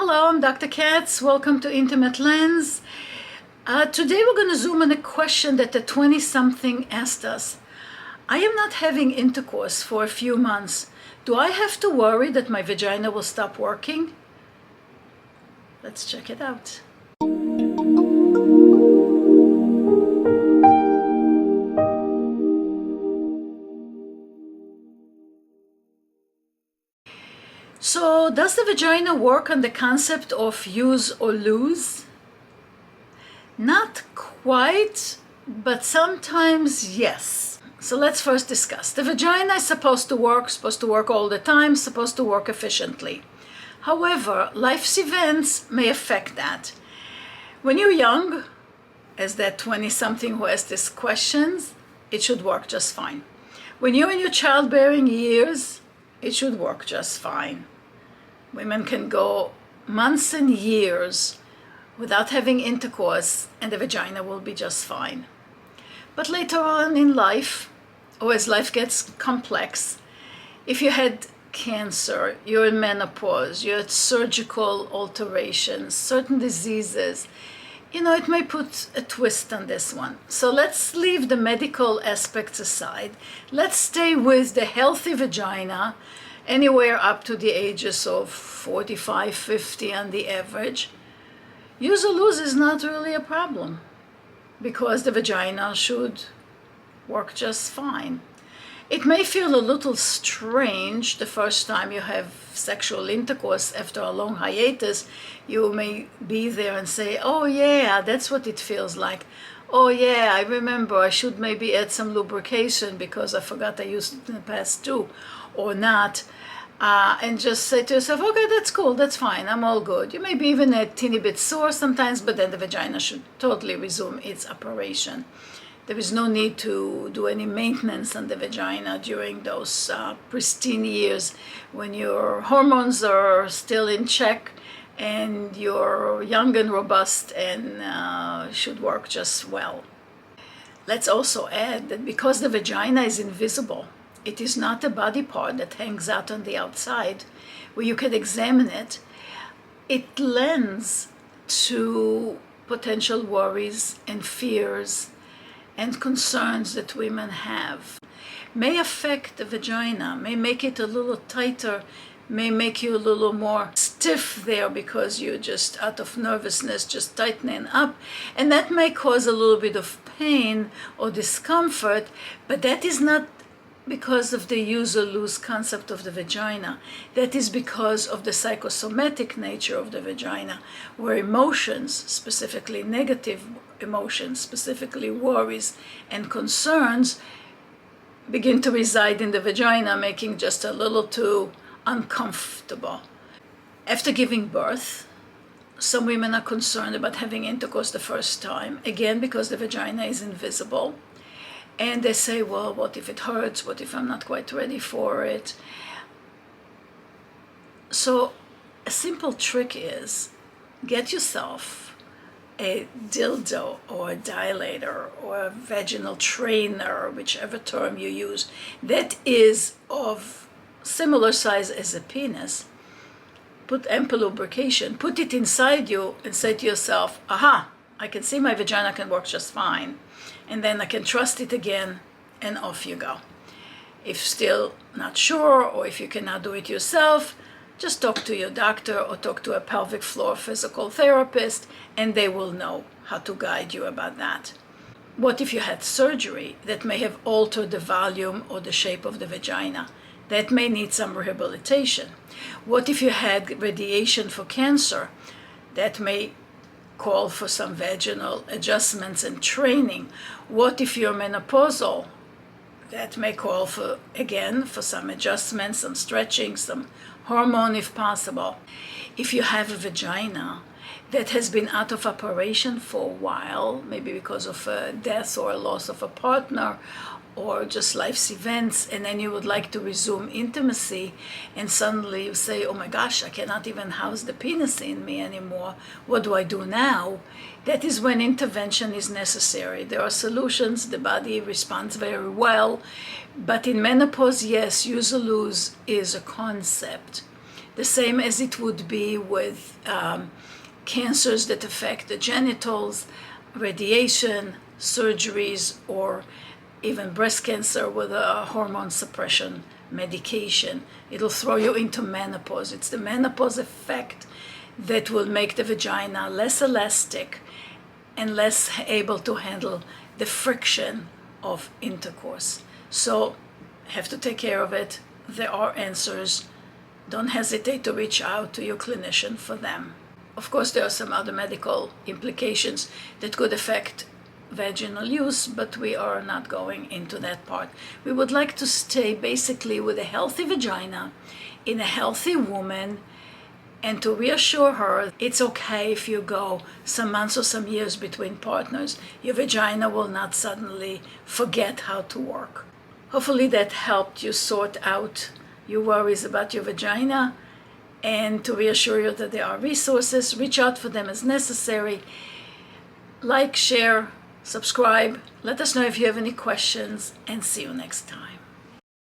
Hello, I'm Dr. Katz. Welcome to Intimate Lens. Today we're going to zoom on a question that a 20-something asked us. I am not having intercourse for a few months. Do I have to worry that my vagina will stop working? Let's check it out. So, does the vagina work on the concept of use or lose? Not quite, but sometimes yes. So let's first discuss. The vagina is supposed to work all the time, supposed to work efficiently. However, life's events may affect that. When you're young, as that 20-something who asked these questions, it should work just fine. When you're in your childbearing years, it should work just fine. Women can go months and years without having intercourse, and the vagina will be just fine. But later on in life, or as life gets complex, if you had cancer, you're in menopause, you had surgical alterations, certain diseases, it may put a twist on this one. So let's leave the medical aspects aside. Let's stay with the healthy vagina, anywhere up to the ages of 45, 50 on the average. Use or lose is not really a problem because the vagina should work just fine. It may feel a little strange the first time you have sexual intercourse after a long hiatus. You may be there and say, oh yeah, that's what it feels like. Oh yeah, I remember I should maybe add some lubrication because I forgot I used it in the past too, or not. And just say to yourself, okay, that's cool, that's fine, I'm all good. You may be even a teeny bit sore sometimes, but then the vagina should totally resume its operation. There is no need to do any maintenance on the vagina during those pristine years when your hormones are still in check and you're young and robust and should work just well. Let's also add that because the vagina is invisible, it is not a body part that hangs out on the outside where you can examine it. It lends to potential worries and fears and concerns that women have. May affect the vagina, may make it a little tighter, may make you a little more stiff there because you're just out of nervousness, just tightening up. And that may cause a little bit of pain or discomfort, but that is not because of the use or lose concept of the vagina. That is because of the psychosomatic nature of the vagina, where emotions, specifically negative emotions, specifically worries and concerns, begin to reside in the vagina, making just a little too uncomfortable. After giving birth, some women are concerned about having intercourse the first time, again because the vagina is invisible. And they say, well, what if it hurts? What if I'm not quite ready for it? So a simple trick is get yourself a dildo or a dilator or a vaginal trainer, whichever term you use, that is of similar size as a penis. Put ample lubrication, put it inside you and say to yourself, aha, I can see my vagina can work just fine. And then I can trust it again, and off you go. If still not sure, or if you cannot do it yourself, just talk to your doctor or talk to a pelvic floor physical therapist, and they will know how to guide you about that. What if you had surgery that may have altered the volume or the shape of the vagina? That may need some rehabilitation. What if you had radiation for cancer? That may call for some vaginal adjustments and training. What if you're menopausal? That may call for, again, for some adjustments, some stretching, some hormone if possible. If you have a vagina that has been out of operation for a while, maybe because of a death or a loss of a partner, or just life's events, and then you would like to resume intimacy, and suddenly you say, oh my gosh, I cannot even house the penis in me anymore. What do I do now? That is when intervention is necessary. There are solutions, the body responds very well, but in menopause, yes, use or lose is a concept. the same as it would be with cancers that affect the genitals, radiation, surgeries, or even breast cancer with a hormone suppression medication. It'll throw you into menopause. It's the menopause effect that will make the vagina less elastic and less able to handle the friction of intercourse. So have to take care of it. There are answers. Don't hesitate to reach out to your clinician for them. Of course, there are some other medical implications that could affect vaginal use, but we are not going into that part. We would like to stay basically with a healthy vagina in a healthy woman, and to reassure her it's okay if you go some months or some years between partners. Your vagina will not suddenly forget how to work. Hopefully that helped you sort out your worries about your vagina, and to reassure you that there are resources. Reach out for them as necessary. Like, share, subscribe. Let us know if you have any questions, and see you next time.